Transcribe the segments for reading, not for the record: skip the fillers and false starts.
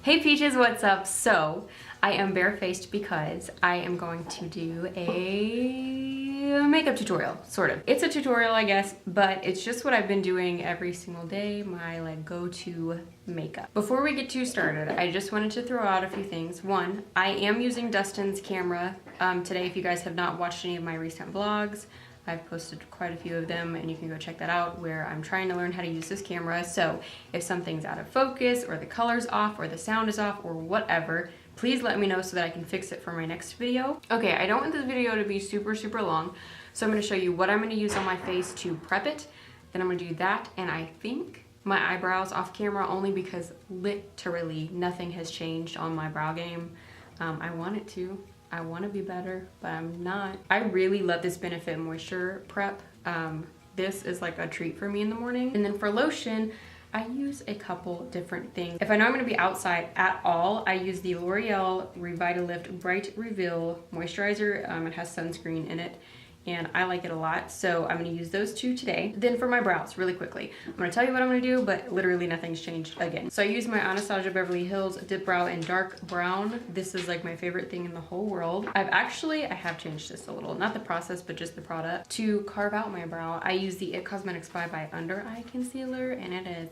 Hey Peaches, what's up? So, I am barefaced because I am going to do a makeup tutorial, sort of. It's a tutorial, I guess, but it's just what I've been doing every single day, my like go-to makeup. Before we get too started, I just wanted to throw out a few things. One, I am using Dustin's camera today. If you guys have not watched any of my recent vlogs, I've posted quite a few of them and you can go check that out, where I'm trying to learn how to use this camera. So if something's out of focus or the color's off or the sound is off or whatever, please let me know so that I can fix it for my next video. Okay, I don't want this video to be super long, so I'm going to show you what I'm going to use on my face to prep it. Then I'm going to do that, and I think my eyebrows off camera, only because literally nothing has changed on my brow game. I want it to. I want to be better, but I'm not. I really love this Benefit Moisture Prep. This is like a treat for me in the morning. And then for lotion, I use a couple different things. If I know I'm going to be outside at all, I use the L'Oreal Revitalift Bright Reveal Moisturizer. It has sunscreen in it, and I like it a lot, so I'm going to use those two today. Then for my brows, really quickly, I'm going to tell you what I'm going to do, but literally nothing's changed again. So I use my Anastasia Beverly Hills Dip Brow in dark brown. This is like my favorite thing in the whole world. I have changed this a little, not the process, but just the product. To carve out my brow, I use the It Cosmetics Bye Bye Under Eye Concealer, and it is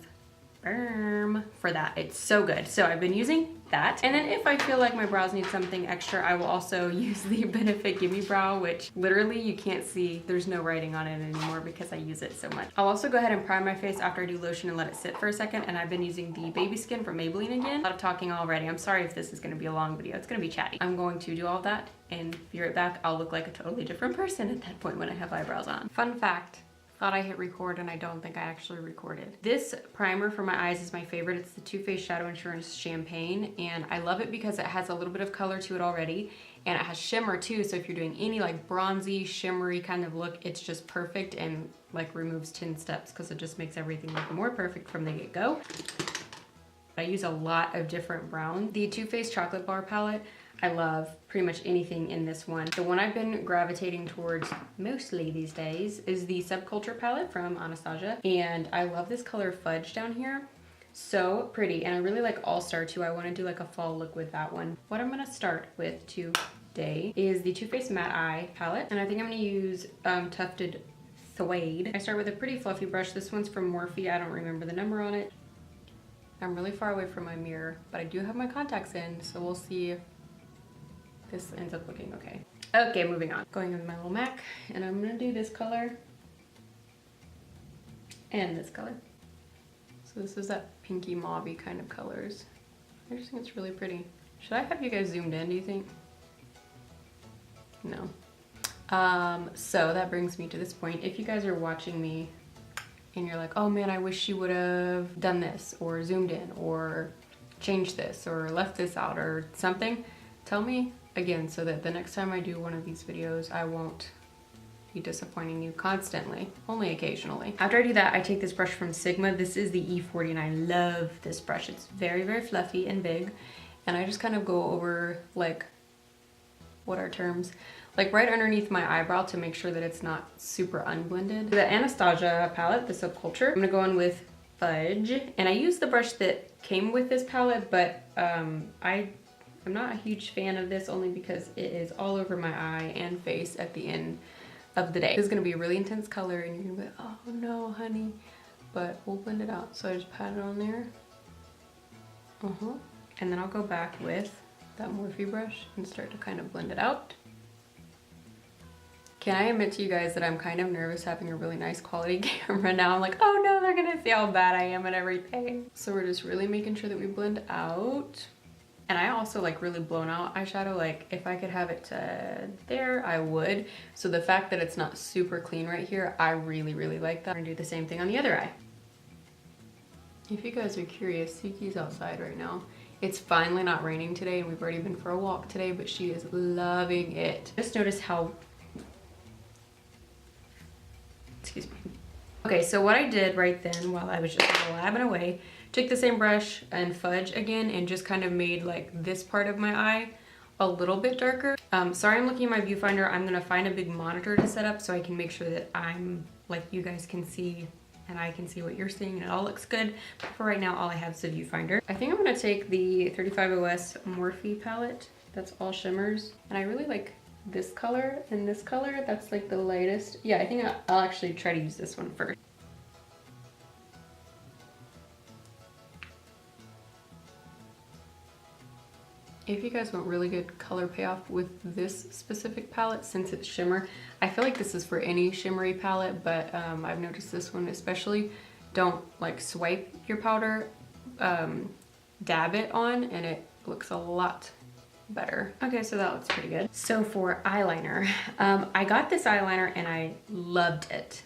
for that. It's so good. So I've been using that. And then if I feel like my brows need something extra, I will also use the Benefit Gimme Brow, which literally you can't see. There's no writing on it anymore because I use it so much. I'll also go ahead and prime my face after I do lotion and let it sit for a second. And I've been using the Baby Skin from Maybelline again. A lot of talking already. I'm sorry if this is going to be a long video. It's going to be chatty. I'm going to do all that and be right back. I'll look like a totally different person at that point when I have eyebrows on. Fun fact. Thought I hit record and I don't think I actually recorded. This primer for my eyes is my favorite. It's the Too Faced Shadow Insurance Champagne, and I love it because it has a little bit of color to it already, and it has shimmer too, so if you're doing any like bronzy, shimmery kind of look, it's just perfect and like removes 10 steps because it just makes everything look more perfect from the get-go. I use a lot of different browns. The Too Faced Chocolate Bar palette, I love pretty much anything in this one. The one I've been gravitating towards mostly these days is the Subculture palette from Anastasia. And I love this color Fudge down here. So pretty. And I really like All Star too. I want to do like a fall look with that one. What I'm going to start with today is the Too Faced Matte Eye palette. And I think I'm going to use Tufted Suede. I start with a pretty fluffy brush. This one's from Morphe. I don't remember the number on it. I'm really far away from my mirror, but I do have my contacts in, so we'll see if this ends up looking okay. Okay, moving on. Going with my little MAC, and I'm gonna do this color and this color. So this is that pinky mauve-y kind of colors. I just think it's really pretty. Should I have you guys zoomed in, do you think? No. So that brings me to this point. If you guys are watching me and you're like, oh man, I wish she would have done this or zoomed in or changed this or left this out or something, tell me again so that the next time I do one of these videos, I won't be disappointing you constantly, only occasionally. After I do that, I take this brush from Sigma. This is the E40 and I love this brush. It's very fluffy and big. And I just kind of go over like, what are terms? Like right underneath my eyebrow to make sure that it's not super unblended. The Anastasia palette, the Subculture, I'm gonna go in with Fudge. And I use the brush that came with this palette, but I'm not a huge fan of this only because it is all over my eye and face at the end of the day. This is gonna be a really intense color and you're gonna be like, oh no, honey. But we'll blend it out. So I just pat it on there. And then I'll go back with that Morphe brush and start to kind of blend it out. Can I admit to you guys that I'm kind of nervous having a really nice quality camera now? I'm like, oh no, they're gonna see how bad I am at everything. So we're just really making sure that we blend out. And I also like really blown out eyeshadow. Like if I could have it to there, I would. So the fact that it's not super clean right here, I really like that. I'm gonna do the same thing on the other eye. If you guys are curious, Suki's outside right now. It's finally not raining today and we've already been for a walk today, but she is loving it. Just notice how, excuse me. Okay, so what I did right then while I was just labbing away, took the same brush and Fudge again and just kind of made like this part of my eye a little bit darker. Sorry I'm looking at my viewfinder. I'm gonna find a big monitor to set up so I can make sure that I'm like, you guys can see and I can see what you're seeing and it all looks good. But for right now, all I have is a viewfinder. I think I'm gonna take the 35OS Morphe palette. That's all shimmers. And I really like this color and this color. That's like the lightest. Yeah, I think I'll actually try to use this one first. If you guys want really good color payoff with this specific palette, since it's shimmer, I feel like this is for any shimmery palette, but I've noticed this one especially, don't like swipe your powder, dab it on, and it looks a lot better. Okay, so that looks pretty good. So for eyeliner, I got this eyeliner and I loved it.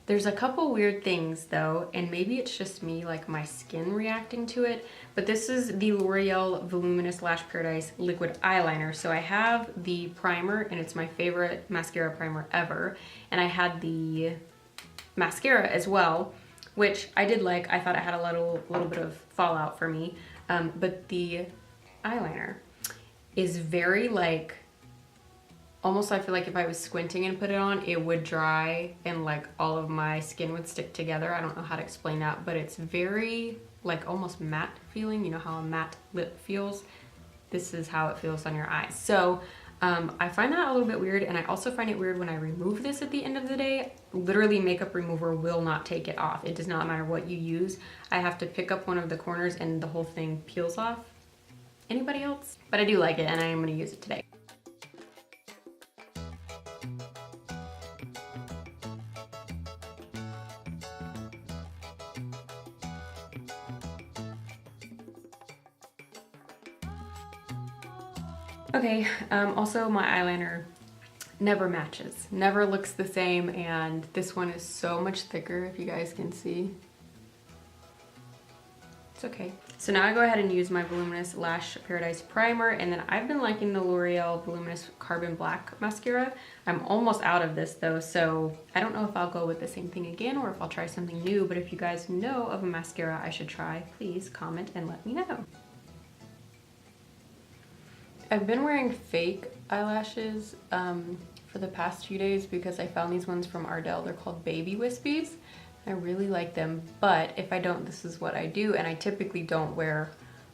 There's a couple weird things though, and maybe it's just me, like my skin reacting to it, but this is the L'Oreal Voluminous Lash Paradise Liquid Eyeliner. So I have the primer, and it's my favorite mascara primer ever, and I had the mascara as well, which I did like. I thought it had a little bit of fallout for me, but the eyeliner is very like, almost I feel like if I was squinting and put it on, it would dry and like all of my skin would stick together. I don't know how to explain that, but it's very like almost matte feeling. You know how a matte lip feels? This is how it feels on your eyes. So I find that a little bit weird, and I also find it weird when I remove this at the end of the day. Literally, makeup remover will not take it off. It does not matter what you use. I have to pick up one of the corners and the whole thing peels off. Anybody else? But I do like it, and I am gonna use it today. Okay, also my eyeliner never matches, never looks the same, and this one is so much thicker, if you guys can see. It's okay. So now I go ahead and use my Voluminous Lash Paradise Primer, and then I've been liking the L'Oreal Voluminous Carbon Black Mascara. I'm almost out of this though, so I don't know if I'll go with the same thing again or if I'll try something new, but if you guys know of a mascara I should try, please comment and let me know. I've been wearing fake eyelashes for the past few days because I found these ones from Ardell. They're called Baby Wispies. I really like them, but if I don't, this is what I do, and I typically don't wear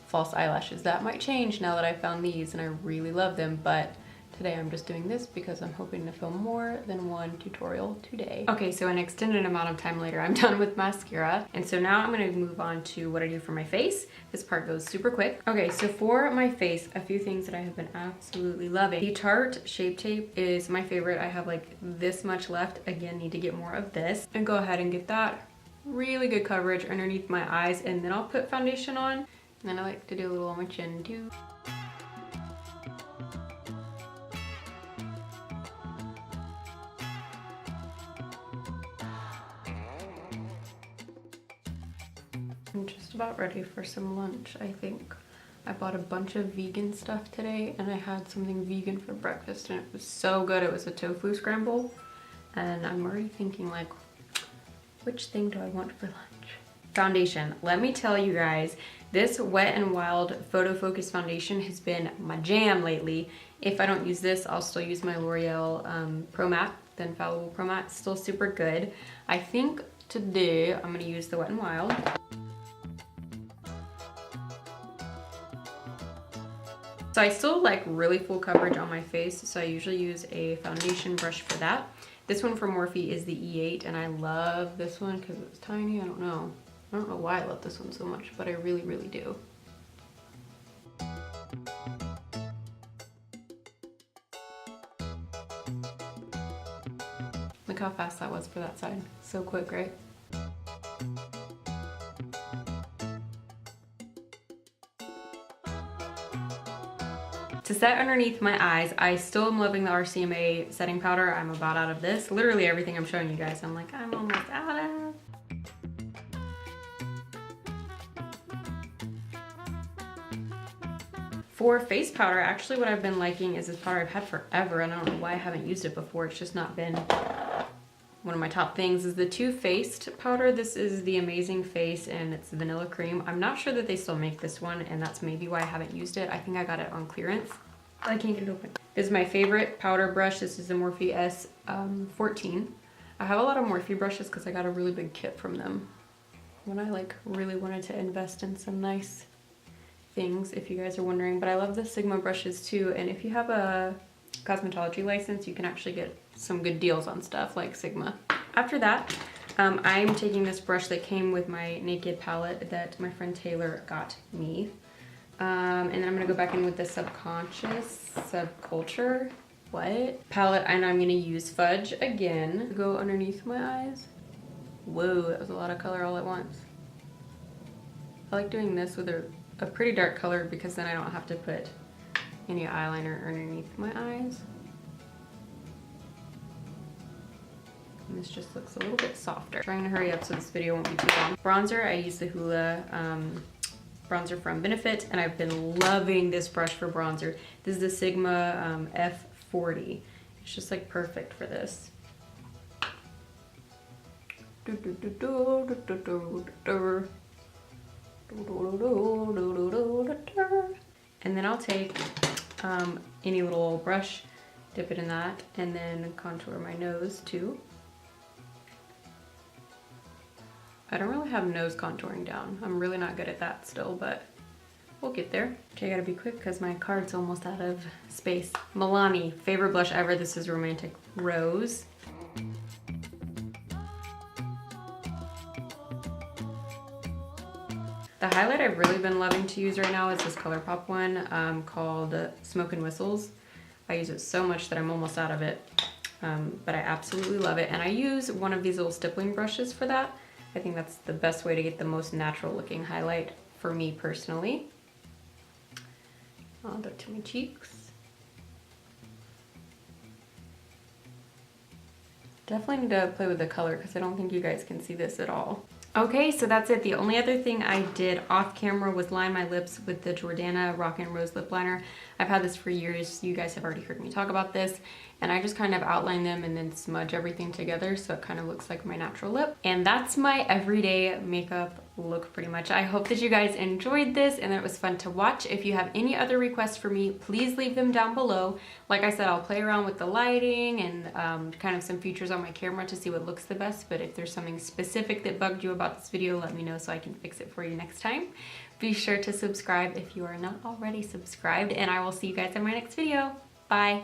false eyelashes. That might change now that I found these, and I really love them, but today I'm just doing this because I'm hoping to film more than one tutorial today. Okay, so an extended amount of time later, I'm done with mascara. And so now I'm gonna move on to what I do for my face. This part goes super quick. Okay, so for my face, a few things that I have been absolutely loving. The Tarte Shape Tape is my favorite. I have like this much left. Again, need to get more of this. And go ahead and get that really good coverage underneath my eyes, and then I'll put foundation on. And then I like to do a little on my chin too. I'm just about ready for some lunch, I think. I bought a bunch of vegan stuff today, and I had something vegan for breakfast, and it was so good. It was a tofu scramble, and I'm already thinking like, which thing do I want for lunch? Foundation. Let me tell you guys, this Wet n Wild Photo Focus Foundation has been my jam lately. If I don't use this, I'll still use my L'Oreal Pro Matte, the Infallible Pro Matte. Still super good. I think today I'm gonna use the Wet n Wild. So I still like really full coverage on my face, so I usually use a foundation brush for that. This one from Morphe is the E8, and I love this one because it's tiny. I don't know why I love this one so much, but I really, really do. Look how fast that was for that side. So quick, right? To set underneath my eyes, I still am loving the RCMA setting powder. I'm about out of this. Literally everything I'm showing you guys, I'm like, I'm almost out of. For face powder, actually what I've been liking is this powder I've had forever, and I don't know why I haven't used it before. It's just not been one of my top things, is the Too Faced powder. This is the Amazing Face, and it's vanilla cream. I'm not sure that they still make this one, and that's maybe why I haven't used it. I think I got it on clearance. I can't get it open. This is my favorite powder brush. This is the Morphe S14. I have a lot of Morphe brushes because I got a really big kit from them when I like really wanted to invest in some nice things, if you guys are wondering. But I love the Sigma brushes too, and if you have a cosmetology license, you can actually get some good deals on stuff like Sigma. After that, I'm taking this brush that came with my Naked palette that my friend Taylor got me. And then I'm gonna go back in with the Subculture palette, and I'm gonna use Fudge again to go underneath my eyes. Whoa, that was a lot of color all at once. I like doing this with a pretty dark color because then I don't have to put any eyeliner underneath my eyes. And this just looks a little bit softer. Trying to hurry up so this video won't be too long. Bronzer, I use the Hoola bronzer from Benefit, and I've been loving this brush for bronzer. This is the Sigma F40. It's just like perfect for this. And then I'll take any little brush, dip it in that, and then contour my nose too. I don't really have nose contouring down. I'm really not good at that still, but we'll get there. Okay, I gotta be quick because my card's almost out of space. Milani, favorite blush ever. This is Romantic Rose. The highlight I've really been loving to use right now is this ColourPop one called Smoke and Whistles. I use it so much that I'm almost out of it, but I absolutely love it. And I use one of these little stippling brushes for that. I think that's the best way to get the most natural looking highlight for me personally. Onto my cheeks. Definitely need to play with the color because I don't think you guys can see this at all. Okay, so that's it. The only other thing I did off camera was line my lips with the Jordana Rockin' Rose Lip Liner. I've had this for years. You guys have already heard me talk about this. And I just kind of outline them and then smudge everything together so it kind of looks like my natural lip. And that's my everyday makeup look pretty much. I hope that you guys enjoyed this and that it was fun to watch. If you have any other requests for me, please leave them down below. Like I said, I'll play around with the lighting and kind of some features on my camera to see what looks the best. But if there's something specific that bugged you about this video, let me know so I can fix it for you next time. Be sure to subscribe if you are not already subscribed, and I will see you guys in my next video. Bye.